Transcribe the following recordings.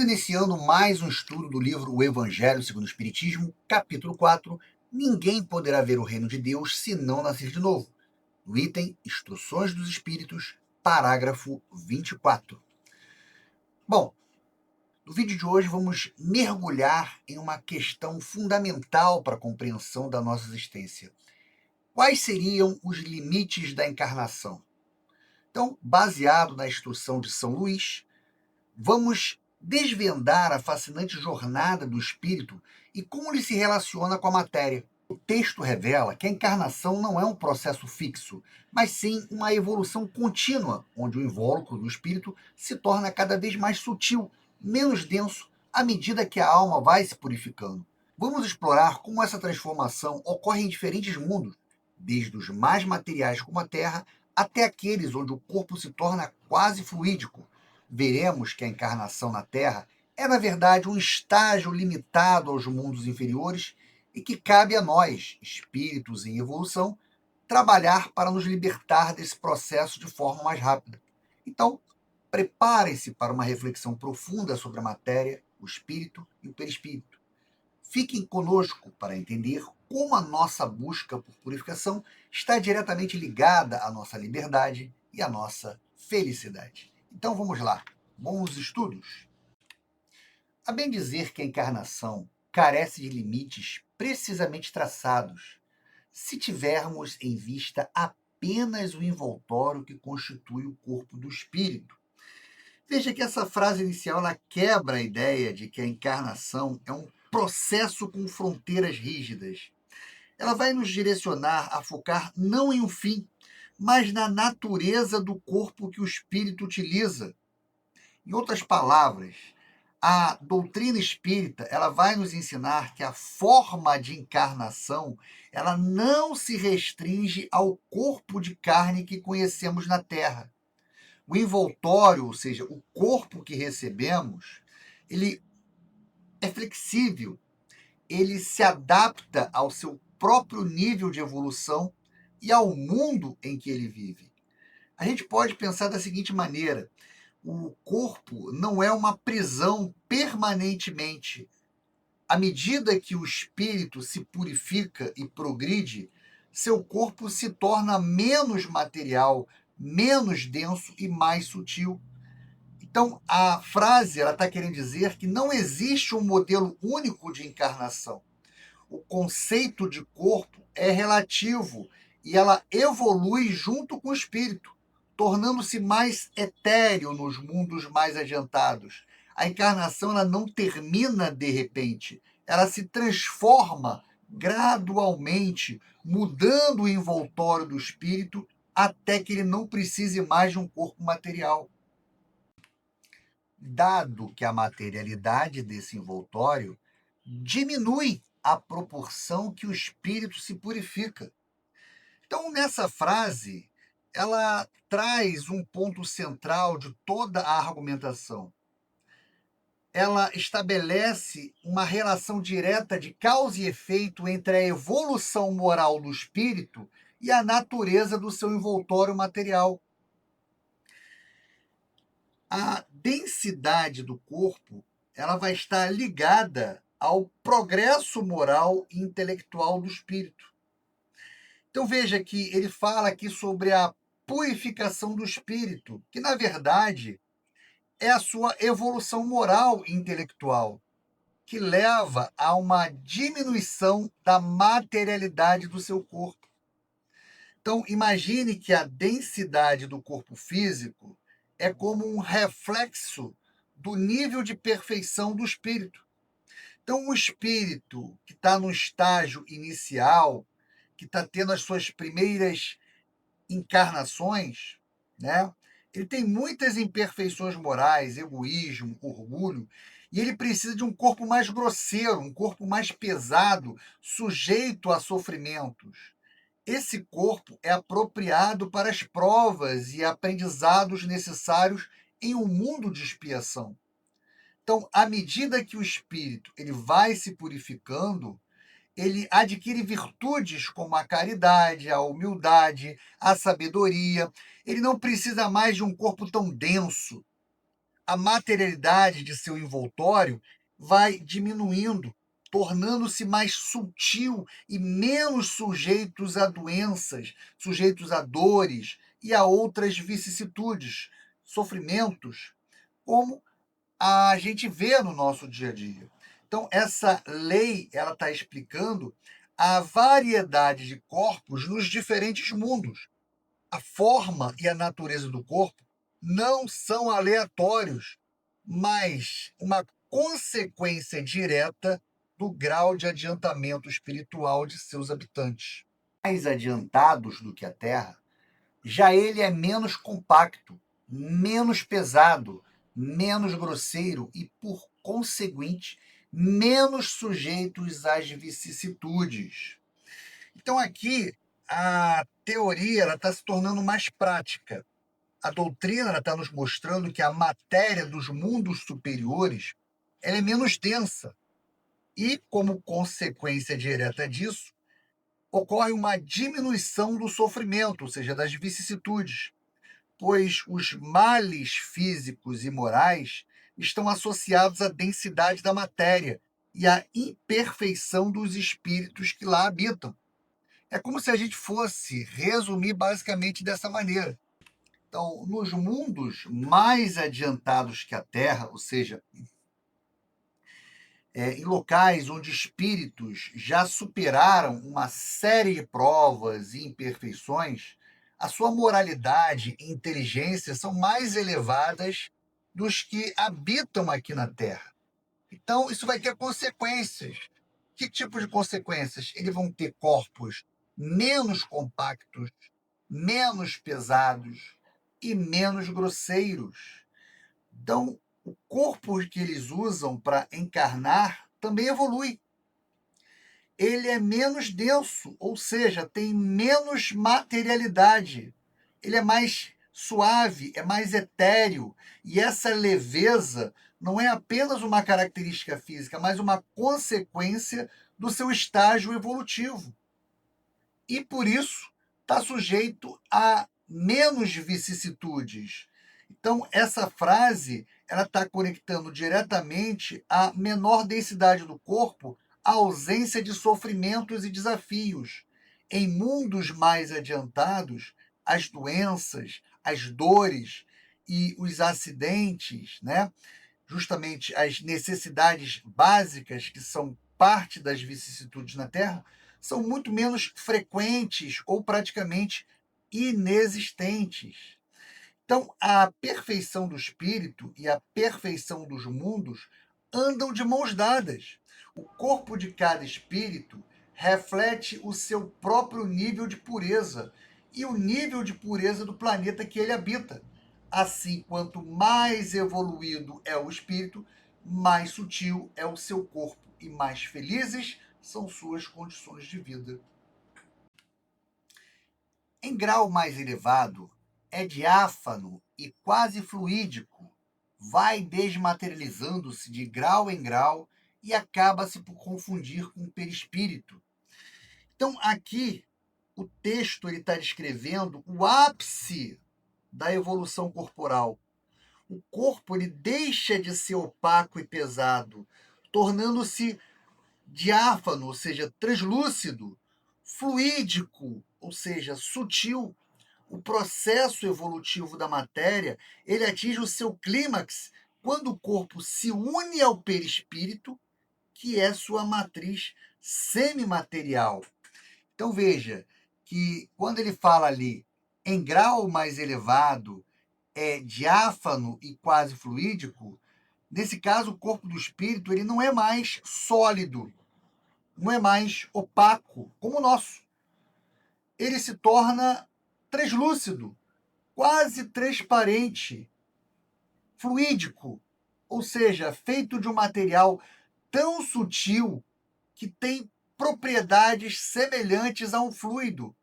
iniciando mais um estudo do livro O Evangelho segundo o Espiritismo, capítulo 4. Ninguém poderá ver o reino de Deus se não nascer de novo. No item Instruções dos Espíritos, parágrafo 24. Bom, no vídeo de hoje vamos mergulhar em uma questão fundamental para a compreensão da nossa existência. Quais seriam os limites da encarnação? Então, baseado na instrução de São Luís, vamos desvendar a fascinante jornada do espírito e como ele se relaciona com a matéria. O texto revela que a encarnação não é um processo fixo, mas sim uma evolução contínua, onde o invólucro do espírito se torna cada vez mais sutil, menos denso, à medida que a alma vai se purificando. Vamos explorar como essa transformação ocorre em diferentes mundos, desde os mais materiais como a Terra, até aqueles onde o corpo se torna quase fluídico. Veremos que a encarnação na Terra é, na verdade, um estágio limitado aos mundos inferiores e que cabe a nós, espíritos em evolução, trabalhar para nos libertar desse processo de forma mais rápida. Então, preparem-se para uma reflexão profunda sobre a matéria, o espírito e o perispírito. Fiquem conosco para entender como a nossa busca por purificação está diretamente ligada à nossa liberdade e à nossa felicidade. Então vamos lá, bons estudos. A bem dizer que a encarnação carece de limites precisamente traçados, se tivermos em vista apenas o envoltório que constitui o corpo do espírito. Veja que essa frase inicial ela quebra a ideia de que a encarnação é um processo com fronteiras rígidas. Ela vai nos direcionar a focar não em um fim, mas na natureza do corpo que o espírito utiliza. Em outras palavras, a doutrina espírita ela vai nos ensinar que a forma de encarnação ela não se restringe ao corpo de carne que conhecemos na Terra. O envoltório, ou seja, o corpo que recebemos, ele é flexível, ele se adapta ao seu próprio nível de evolução e ao mundo em que ele vive. A gente pode pensar da seguinte maneira: o corpo não é uma prisão permanentemente. À medida que o espírito se purifica e progride, seu corpo se torna menos material, menos denso e mais sutil. Então, a frase ela está querendo dizer que não existe um modelo único de encarnação. O conceito de corpo é relativo e ela evolui junto com o espírito, tornando-se mais etéreo nos mundos mais adiantados. A encarnação ela não termina de repente, ela se transforma gradualmente, mudando o envoltório do espírito até que ele não precise mais de um corpo material. Dado que a materialidade desse envoltório diminui à proporção que o espírito se purifica. Então, nessa frase, ela traz um ponto central de toda a argumentação. Ela estabelece uma relação direta de causa e efeito entre a evolução moral do espírito e a natureza do seu envoltório material. A densidade do corpo ela vai estar ligada ao progresso moral e intelectual do espírito. Então veja que ele fala aqui sobre a purificação do espírito, que na verdade é a sua evolução moral e intelectual, que leva a uma diminuição da materialidade do seu corpo. Então imagine que a densidade do corpo físico é como um reflexo do nível de perfeição do espírito. Então, o espírito que está no estágio inicial, que está tendo as suas primeiras encarnações, né? Ele tem muitas imperfeições morais, egoísmo, orgulho, e ele precisa de um corpo mais grosseiro, um corpo mais pesado, sujeito a sofrimentos. Esse corpo é apropriado para as provas e aprendizados necessários em um mundo de expiação. Então, à medida que o espírito ele vai se purificando, ele adquire virtudes como a caridade, a humildade, a sabedoria. Ele não precisa mais de um corpo tão denso. a materialidade de seu envoltório vai diminuindo, tornando-se mais sutil e menos sujeitos a doenças, sujeitos a dores e a outras vicissitudes, sofrimentos, como a gente vê no nosso dia a dia. Então, essa lei ela está explicando a variedade de corpos nos diferentes mundos. A forma e a natureza do corpo não são aleatórios, mas uma consequência direta do grau de adiantamento espiritual de seus habitantes. Mais adiantados do que a Terra, já ele é menos compacto, menos pesado, menos grosseiro e, por conseguinte, menos sujeitos às vicissitudes. Então, aqui, a teoria está se tornando mais prática. A doutrina está nos mostrando que a matéria dos mundos superiores ela é menos densa. E, como consequência direta disso, ocorre uma diminuição do sofrimento, ou seja, das vicissitudes, pois os males físicos e morais estão associados à densidade da matéria e à imperfeição dos espíritos que lá habitam. É como se a gente fosse resumir basicamente dessa maneira. Então, nos mundos mais adiantados que a Terra, ou seja, em locais onde espíritos já superaram uma série de provas e imperfeições, a sua moralidade e inteligência são mais elevadas dos que habitam aqui na Terra. Então, isso vai ter consequências. Que tipo de consequências? Eles vão ter corpos menos compactos, menos pesados e menos grosseiros. Então, o corpo que eles usam para encarnar também evolui. Ele é menos denso, ou seja, tem menos materialidade. Ele é mais suave, é mais etéreo. E essa leveza não é apenas uma característica física, mas uma consequência do seu estágio evolutivo. E por isso está sujeito a menos vicissitudes. Então, essa frase ela está conectando diretamente a menor densidade do corpo, a ausência de sofrimentos e desafios. Em mundos mais adiantados, as doenças, as dores e os acidentes, né? Justamente as necessidades básicas que são parte das vicissitudes na Terra, são muito menos frequentes ou praticamente inexistentes. Então, a perfeição do espírito e a perfeição dos mundos andam de mãos dadas. O corpo de cada espírito reflete o seu próprio nível de pureza e o nível de pureza do planeta que ele habita. Assim, quanto mais evoluído é o espírito, mais sutil é o seu corpo e mais felizes são suas condições de vida. Em grau mais elevado, é diáfano e quase fluídico, vai desmaterializando-se de grau em grau e acaba-se por confundir com o perispírito. Então, aqui, o texto está descrevendo o ápice da evolução corporal. O corpo ele deixa de ser opaco e pesado, tornando-se diáfano, ou seja, translúcido, fluídico, ou seja, sutil. O processo evolutivo da matéria ele atinge o seu clímax quando o corpo se une ao perispírito, que é sua matriz semimaterial. Então veja que quando ele fala ali em grau mais elevado, é diáfano e quase fluídico, nesse caso o corpo do espírito ele não é mais sólido, não é mais opaco como o nosso. Ele se torna translúcido, quase transparente, fluídico, ou seja, feito de um material tão sutil que tem propriedades semelhantes a um fluido.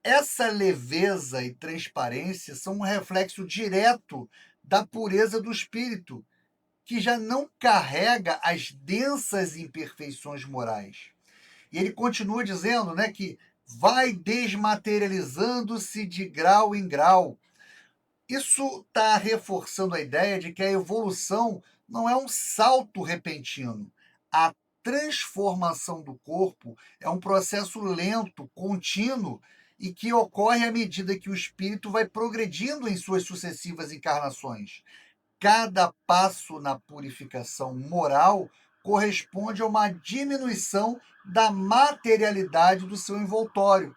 Essa leveza e transparência são um reflexo direto da pureza do espírito, que já não carrega as densas imperfeições morais. E ele continua dizendo, né, que vai desmaterializando-se de grau em grau. Isso está reforçando a ideia de que a evolução não é um salto repentino. A transformação do corpo é um processo lento, contínuo e que ocorre à medida que o espírito vai progredindo em suas sucessivas encarnações. Cada passo na purificação moral corresponde a uma diminuição da materialidade do seu envoltório.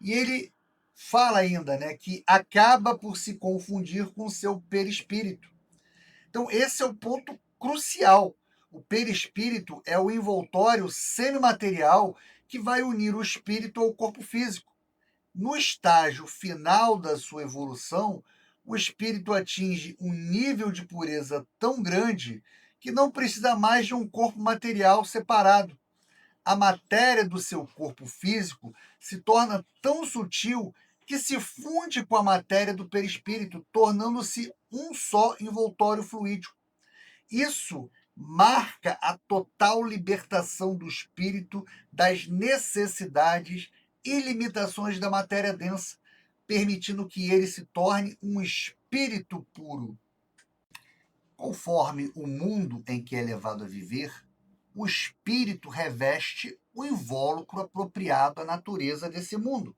E ele fala ainda, né, que acaba por se confundir com o seu perispírito. Então, esse é o ponto crucial. O perispírito é o envoltório semimaterial que vai unir o espírito ao corpo físico. No estágio final da sua evolução, o espírito atinge um nível de pureza tão grande que não precisa mais de um corpo material separado. A matéria do seu corpo físico se torna tão sutil que se funde com a matéria do perispírito, tornando-se um só envoltório fluídico. Isso marca a total libertação do espírito das necessidades e limitações da matéria densa, permitindo que ele se torne um espírito puro. Conforme o mundo em que é levado a viver, o espírito reveste o invólucro apropriado à natureza desse mundo.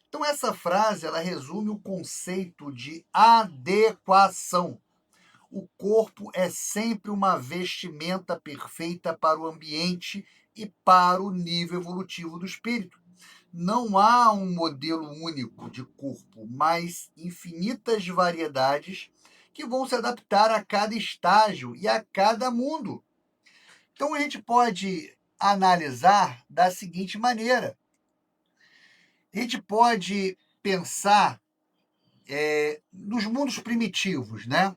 Então essa frase ela resume o conceito de adequação. O corpo é sempre uma vestimenta perfeita para o ambiente e para o nível evolutivo do espírito. Não há um modelo único de corpo, mas infinitas variedades que vão se adaptar a cada estágio e a cada mundo. Então a gente pode analisar da seguinte maneira: a gente pode pensar nos mundos primitivos, né?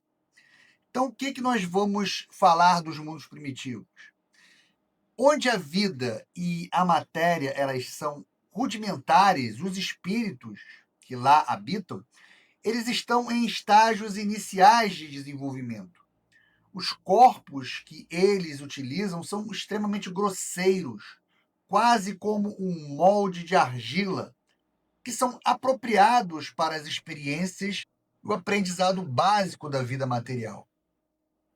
Então, o que nós vamos falar dos mundos primitivos? Onde a vida e a matéria elas são rudimentares, os espíritos que lá habitam, eles estão em estágios iniciais de desenvolvimento. Os corpos que eles utilizam são extremamente grosseiros, quase como um molde de argila, que são apropriados para as experiências e o aprendizado básico da vida material.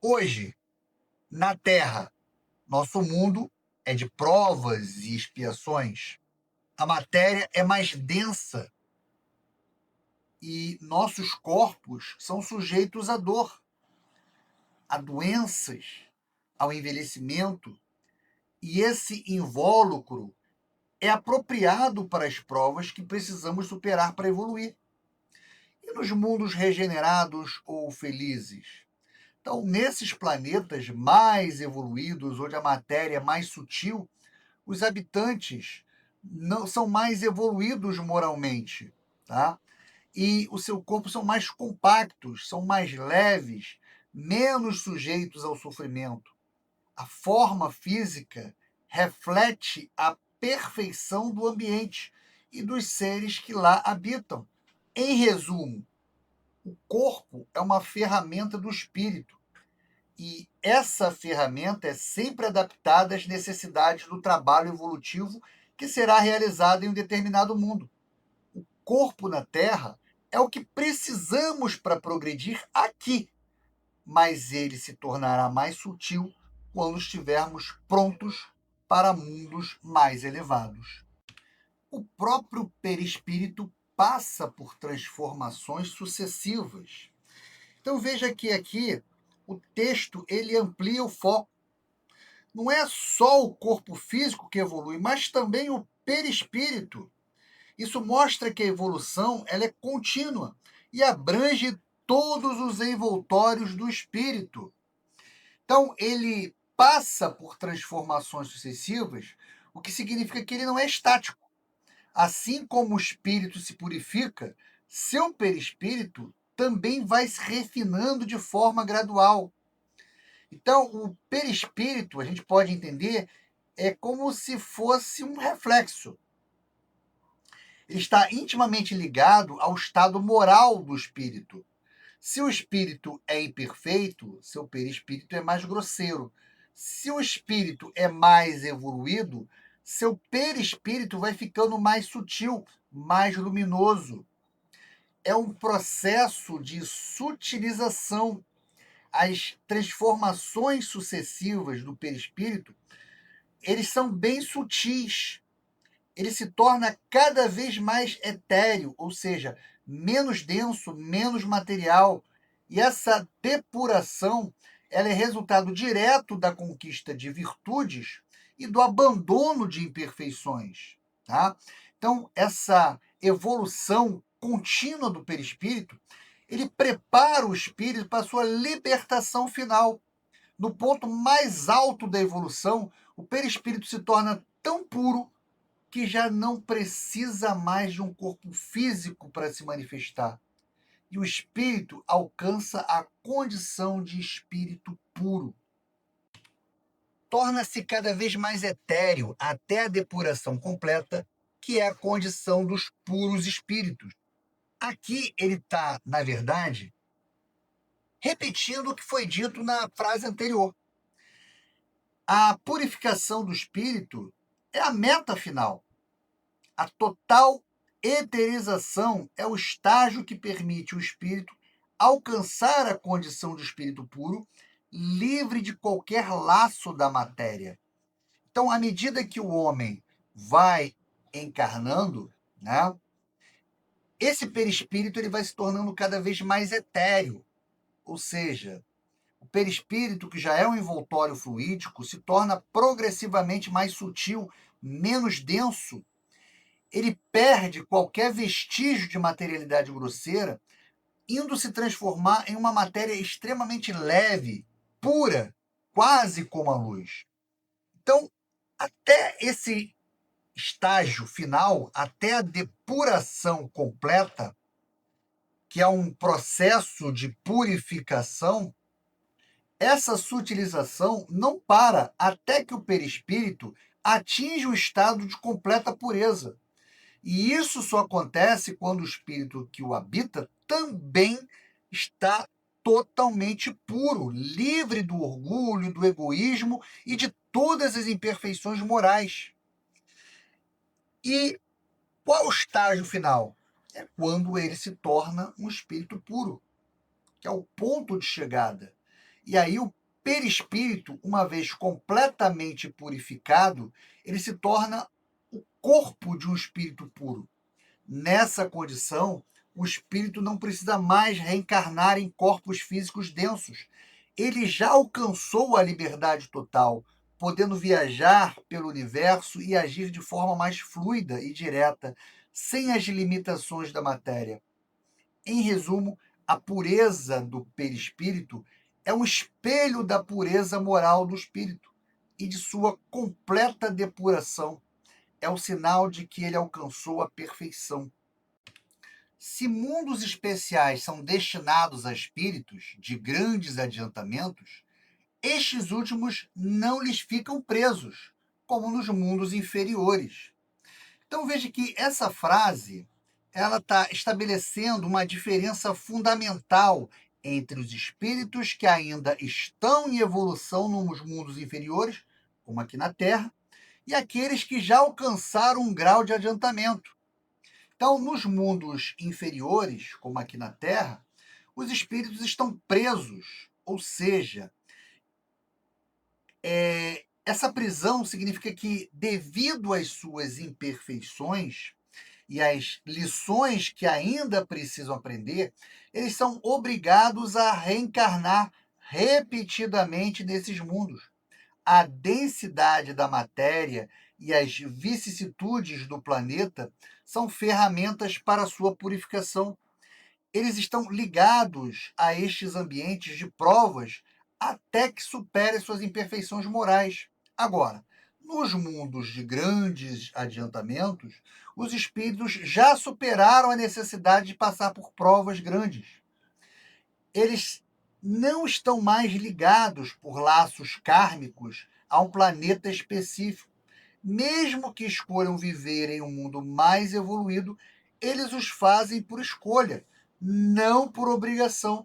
Hoje, na Terra, nosso mundo é de provas e expiações. A matéria é mais densa e nossos corpos são sujeitos à dor, a doenças, ao envelhecimento, e esse invólucro é apropriado para as provas que precisamos superar para evoluir. E nos mundos regenerados ou felizes? Então, nesses planetas mais evoluídos, onde a matéria é mais sutil, os habitantes não são mais evoluídos moralmente, tá? E o seu corpo são mais compactos, são mais leves, menos sujeitos ao sofrimento. A forma física reflete a perfeição do ambiente e dos seres que lá habitam. Em resumo, o corpo é uma ferramenta do espírito e essa ferramenta é sempre adaptada às necessidades do trabalho evolutivo que será realizado em um determinado mundo. O corpo na Terra é o que precisamos para progredir aqui, mas ele se tornará mais sutil quando estivermos prontos para mundos mais elevados. O próprio perispírito passa por transformações sucessivas. Então veja que aqui o texto ele amplia o foco. Não é só o corpo físico que evolui, mas também o perispírito. Isso mostra que a evolução ela é contínua e abrange todos os envoltórios do espírito. Então, ele passa por transformações sucessivas, o que significa que ele não é estático. Assim como o espírito se purifica, seu perispírito também vai se refinando de forma gradual. Então, o perispírito, a gente pode entender, é como se fosse um reflexo. Ele está intimamente ligado ao estado moral do espírito. Se o espírito é imperfeito, seu perispírito é mais grosseiro. Se o espírito é mais evoluído, seu perispírito vai ficando mais sutil, mais luminoso. é um processo de sutilização. As transformações sucessivas do perispírito, eles são bem sutis. Ele se torna cada vez mais etéreo, ou seja, menos denso, menos material. E essa depuração, ela é resultado direto da conquista de virtudes e do abandono de imperfeições, tá? Então, essa evolução contínua do perispírito, ele prepara o espírito para a sua libertação final. No ponto mais alto da evolução, o perispírito se torna tão puro que já não precisa mais de um corpo físico para se manifestar. E o espírito alcança a condição de espírito puro. Torna-se cada vez mais etéreo até a depuração completa, que é a condição dos puros espíritos. Aqui ele está, na verdade, repetindo o que foi dito na frase anterior. A purificação do espírito é a meta final. A total eterização é o estágio que permite o espírito alcançar a condição de espírito puro, livre de qualquer laço da matéria. Então, à medida que o homem vai encarnando, né, esse perispírito ele vai se tornando cada vez mais etéreo, ou seja, o perispírito, que já é um envoltório fluídico, se torna progressivamente mais sutil, menos denso. Ele perde qualquer vestígio de materialidade grosseira, indo se transformar em uma matéria extremamente leve, pura, quase como a luz. Então, até esse estágio final, até a depuração completa, que é um processo de purificação, essa sutilização não para até que o perispírito atinja o estado de completa pureza. E isso só acontece quando o espírito que o habita também está totalmente puro, livre do orgulho, do egoísmo e de todas as imperfeições morais. E qual o estágio final? É quando ele se torna um espírito puro, que é o ponto de chegada. E aí o perispírito, uma vez completamente purificado, ele se torna o corpo de um espírito puro. Nessa condição, o espírito não precisa mais reencarnar em corpos físicos densos. Ele já alcançou a liberdade total, podendo viajar pelo universo e agir de forma mais fluida e direta, sem as limitações da matéria. Em resumo, a pureza do perispírito é um espelho da pureza moral do espírito e de sua completa depuração. É o sinal de que ele alcançou a perfeição. Se mundos especiais são destinados a espíritos de grandes adiantamentos, estes últimos não lhes ficam presos, como nos mundos inferiores. Então veja que essa frase ela está estabelecendo uma diferença fundamental entre os espíritos que ainda estão em evolução nos mundos inferiores, como aqui na Terra, e aqueles que já alcançaram um grau de adiantamento. Então, nos mundos inferiores, como aqui na Terra, os espíritos estão presos, ou seja, essa prisão significa que, devido às suas imperfeições e às lições que ainda precisam aprender, eles são obrigados a reencarnar repetidamente nesses mundos. A densidade da matéria e as vicissitudes do planeta são ferramentas para a sua purificação. Eles estão ligados a estes ambientes de provas até que superem suas imperfeições morais. Agora, nos mundos de grandes adiantamentos, os espíritos já superaram a necessidade de passar por provas grandes. Eles não estão mais ligados por laços kármicos a um planeta específico. Mesmo que escolham viver em um mundo mais evoluído, eles os fazem por escolha, não por obrigação.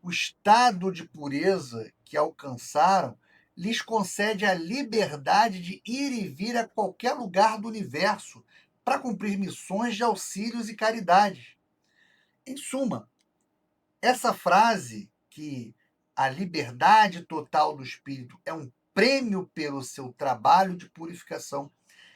O estado de pureza que alcançaram lhes concede a liberdade de ir e vir a qualquer lugar do universo para cumprir missões de auxílios e caridades. Em suma, essa frase que a liberdade total do espírito é um prêmio pelo seu trabalho de purificação.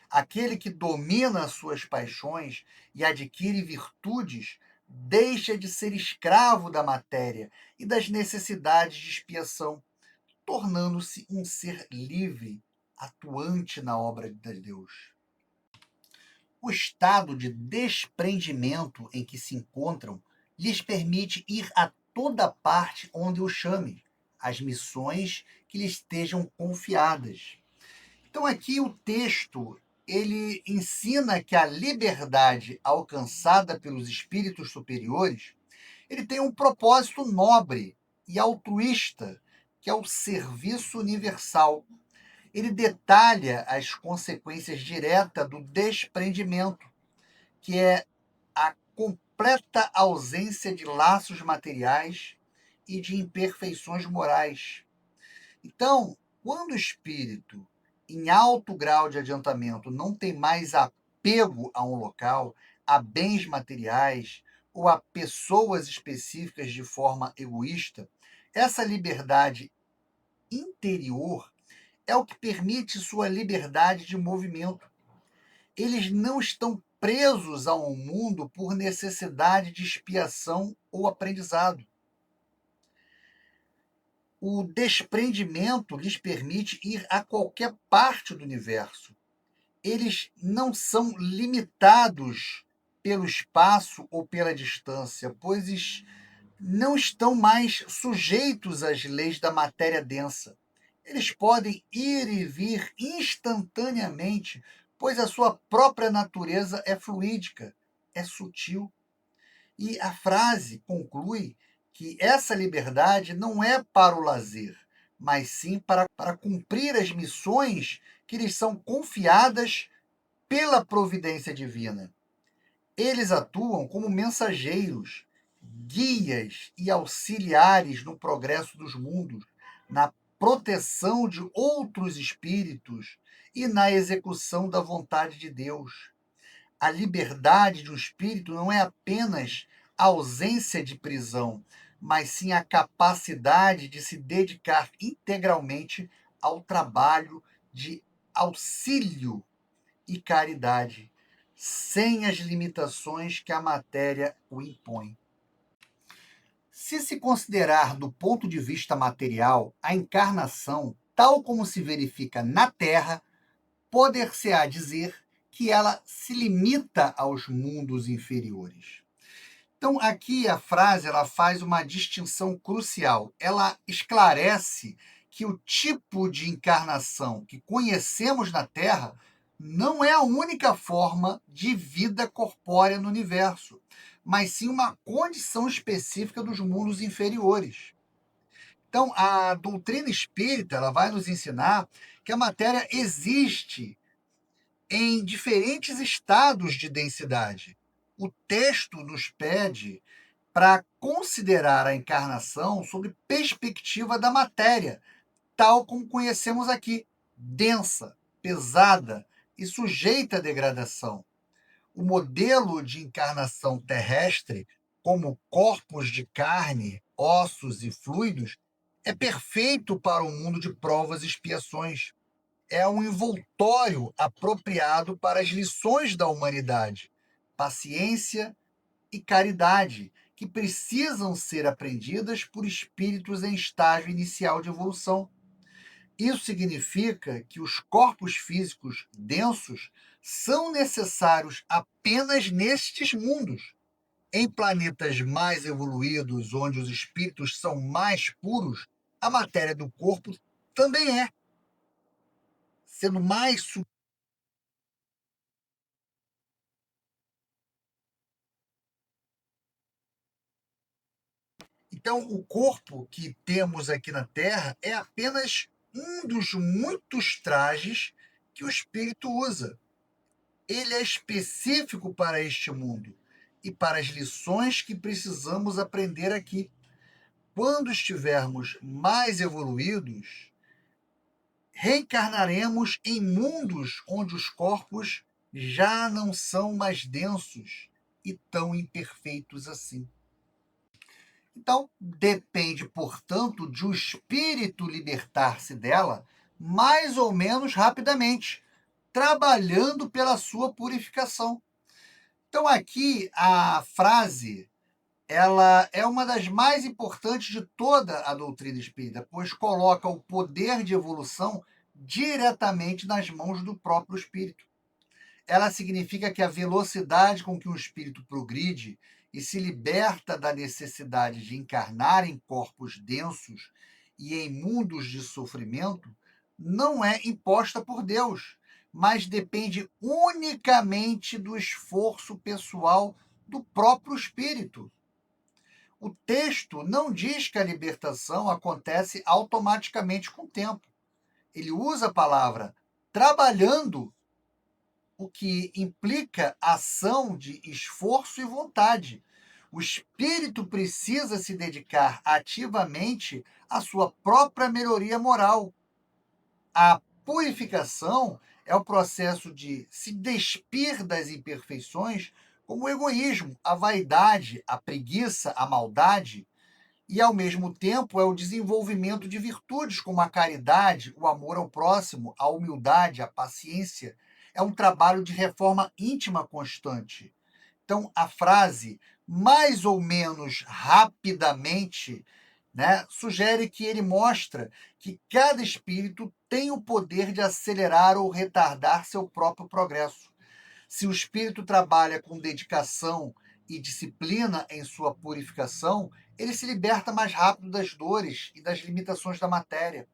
Aquele que domina as suas paixões e adquire virtudes deixa de ser escravo da matéria e das necessidades de expiação, tornando-se um ser livre, atuante na obra de Deus. O estado de desprendimento em que se encontram lhes permite ir a toda parte onde o chame, as missões que lhes estejam confiadas. Então aqui o texto ele ensina que a liberdade alcançada pelos espíritos superiores, ele tem um propósito nobre e altruísta, que é o serviço universal. Ele detalha as consequências diretas do desprendimento, que é a completa ausência de laços materiais e de imperfeições morais. Então, quando o espírito, em alto grau de adiantamento, não tem mais apego a um local, a bens materiais ou a pessoas específicas de forma egoísta, essa liberdade interior é o que permite sua liberdade de movimento. Eles não estão presos a um mundo por necessidade de expiação ou aprendizado. O desprendimento lhes permite ir a qualquer parte do universo. Eles não são limitados pelo espaço ou pela distância, pois não estão mais sujeitos às leis da matéria densa. Eles podem ir e vir instantaneamente, pois a sua própria natureza é fluídica, é sutil. E a frase conclui que essa liberdade não é para o lazer, mas sim para cumprir as missões que lhes são confiadas pela providência divina. Eles atuam como mensageiros, guias e auxiliares no progresso dos mundos, na proteção de outros espíritos e na execução da vontade de Deus. A liberdade de um espírito não é apenas a ausência de prisão, mas sim a capacidade de se dedicar integralmente ao trabalho de auxílio e caridade, sem as limitações que a matéria o impõe. Se considerar do ponto de vista material a encarnação, tal como se verifica na Terra, poder-se-á dizer que ela se limita aos mundos inferiores. Então, aqui a frase ela faz uma distinção crucial. Ela esclarece que o tipo de encarnação que conhecemos na Terra não é a única forma de vida corpórea no universo, mas sim uma condição específica dos mundos inferiores. Então, a doutrina espírita ela vai nos ensinar que a matéria existe em diferentes estados de densidade. O texto nos pede para considerar a encarnação sob perspectiva da matéria, tal como conhecemos aqui, densa, pesada e sujeita à degradação. O modelo de encarnação terrestre, como corpos de carne, ossos e fluidos, é perfeito para o mundo de provas e expiações. É um envoltório apropriado para as lições da humanidade, paciência e caridade, que precisam ser aprendidas por espíritos em estágio inicial de evolução. Isso significa que os corpos físicos densos são necessários apenas nestes mundos. Em planetas mais evoluídos, onde os espíritos são mais puros, a matéria do corpo também é, sendo mais. Então, o corpo que temos aqui na Terra é apenas um dos muitos trajes que o espírito usa. Ele é específico para este mundo e para as lições que precisamos aprender aqui. Quando estivermos mais evoluídos, reencarnaremos em mundos onde os corpos já não são mais densos e tão imperfeitos assim. Então, depende, portanto, de o espírito libertar-se dela mais ou menos rapidamente, trabalhando pela sua purificação. Então, aqui a frase ela é uma das mais importantes de toda a doutrina espírita, pois coloca o poder de evolução diretamente nas mãos do próprio espírito. Ela significa que a velocidade com que um espírito progride e se liberta da necessidade de encarnar em corpos densos e em mundos de sofrimento não é imposta por Deus, mas depende unicamente do esforço pessoal do próprio espírito. O texto não diz que a libertação acontece automaticamente com o tempo. Ele usa a palavra trabalhando, o que implica ação de esforço e vontade. O espírito precisa se dedicar ativamente à sua própria melhoria moral. A purificação é o processo de se despir das imperfeições, como o egoísmo, a vaidade, a preguiça, a maldade, e, ao mesmo tempo, é o desenvolvimento de virtudes como a caridade, o amor ao próximo, a humildade, a paciência. É um trabalho de reforma íntima constante. Então, a frase mais ou menos rapidamente, né, sugere que ele mostra que cada espírito tem o poder de acelerar ou retardar seu próprio progresso. Se o espírito trabalha com dedicação e disciplina em sua purificação, ele se liberta mais rápido das dores e das limitações da matéria.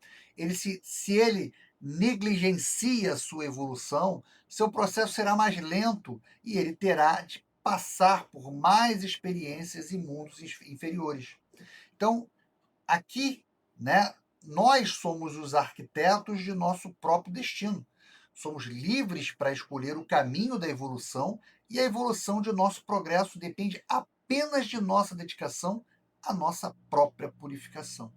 Se ele negligencia sua evolução, seu processo será mais lento e ele terá de passar por mais experiências em mundos inferiores. Então, aqui, né, nós somos os arquitetos de nosso próprio destino. Somos livres para escolher o caminho da evolução e a evolução de nosso progresso depende apenas de nossa dedicação à nossa própria purificação.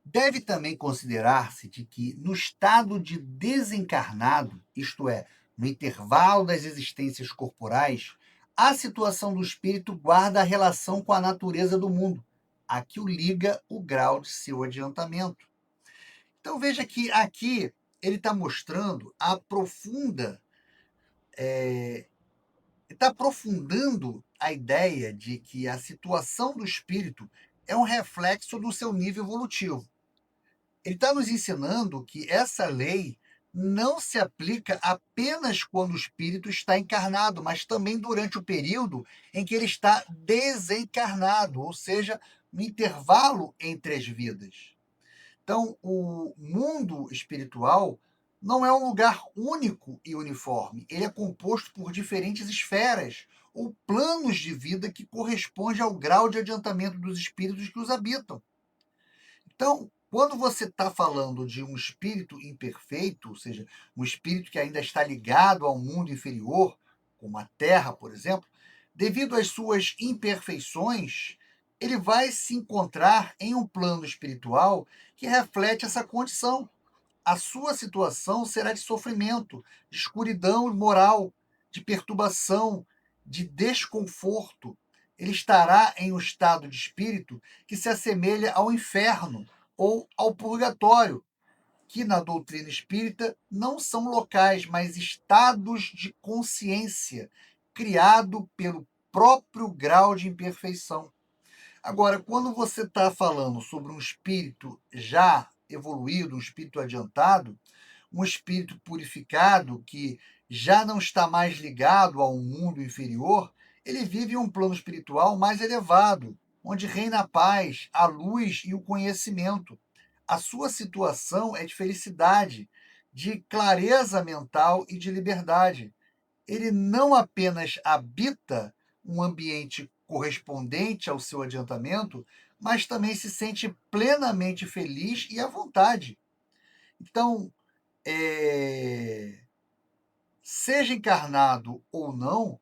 Deve também considerar-se de que no estado de desencarnado, isto é, no intervalo das existências corporais, a situação do espírito guarda a relação com a natureza do mundo, a que o liga o grau de seu adiantamento. Então veja que aqui ele está mostrando a profunda, está aprofundando a ideia de que a situação do espírito é um reflexo do seu nível evolutivo. Ele está nos ensinando que essa lei não se aplica apenas quando o espírito está encarnado, mas também durante o período em que ele está desencarnado, ou seja, no intervalo entre as vidas. Então, o mundo espiritual não é um lugar único e uniforme. Ele é composto por diferentes esferas ou planos de vida que correspondem ao grau de adiantamento dos espíritos que os habitam. Então, quando você está falando de um espírito imperfeito, ou seja, um espírito que ainda está ligado ao mundo inferior, como a Terra, por exemplo, devido às suas imperfeições, ele vai se encontrar em um plano espiritual que reflete essa condição. A sua situação será de sofrimento, de escuridão moral, de perturbação, de desconforto. Ele estará em um estado de espírito que se assemelha ao inferno ou ao purgatório, que na doutrina espírita não são locais, mas estados de consciência, criado pelo próprio grau de imperfeição. Agora, quando você está falando sobre um espírito já evoluído, um espírito adiantado, um espírito purificado que já não está mais ligado a um mundo inferior, ele vive em um plano espiritual mais elevado, onde reina a paz, a luz e o conhecimento. A sua situação é de felicidade, de clareza mental e de liberdade. Ele não apenas habita um ambiente correspondente ao seu adiantamento, mas também se sente plenamente feliz e à vontade. Então, seja encarnado ou não,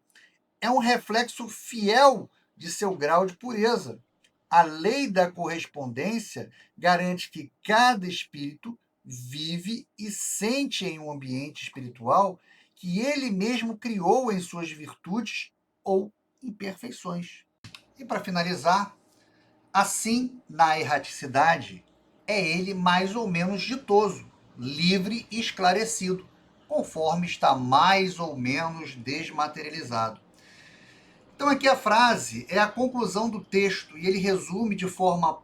é um reflexo fiel de seu grau de pureza. A lei da correspondência garante que cada espírito vive e sente em um ambiente espiritual que ele mesmo criou em suas virtudes ou imperfeições. E para finalizar, Assim, na erraticidade, é ele mais ou menos ditoso, livre e esclarecido, conforme está mais ou menos desmaterializado. Então, aqui a frase é a conclusão do texto e ele resume de forma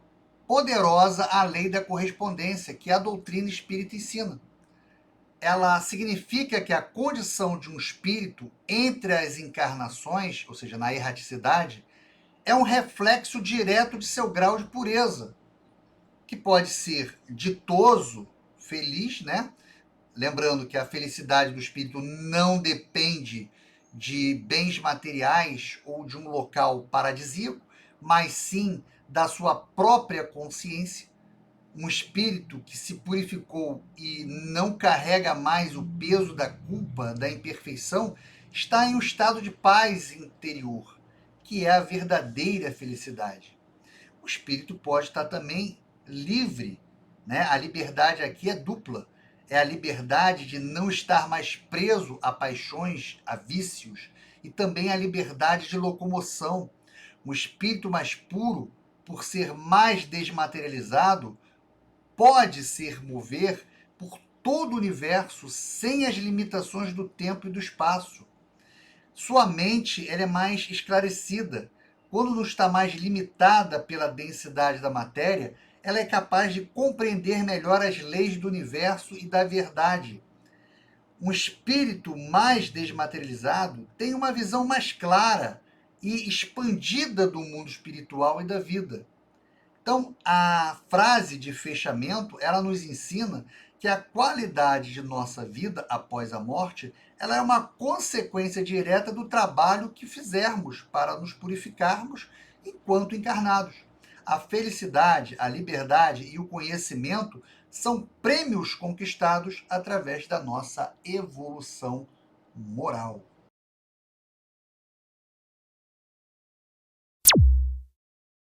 poderosa a lei da correspondência que a doutrina espírita ensina. Ela significa que a condição de um espírito entre as encarnações, ou seja, na erraticidade, é um reflexo direto de seu grau de pureza, que pode ser ditoso, feliz, né? Lembrando que a felicidade do espírito não depende de bens materiais ou de um local paradisíaco, mas sim da sua própria consciência. Um espírito que se purificou e não carrega mais o peso da culpa, da imperfeição, está em um estado de paz interior, que é a verdadeira felicidade. O espírito pode estar também livre, né? A liberdade aqui é dupla. É a liberdade de não estar mais preso a paixões, a vícios, e também a liberdade de locomoção. Um espírito mais puro, por ser mais desmaterializado, pode ser mover por todo o universo sem as limitações do tempo e do espaço. Sua mente ela é mais esclarecida. Quando não está mais limitada pela densidade da matéria, ela é capaz de compreender melhor as leis do universo e da verdade. Um espírito mais desmaterializado tem uma visão mais clara e expandida do mundo espiritual e da vida. Então, a frase de fechamento, ela nos ensina que a qualidade de nossa vida após a morte, ela é uma consequência direta do trabalho que fizermos para nos purificarmos enquanto encarnados. A felicidade, a liberdade e o conhecimento são prêmios conquistados através da nossa evolução moral.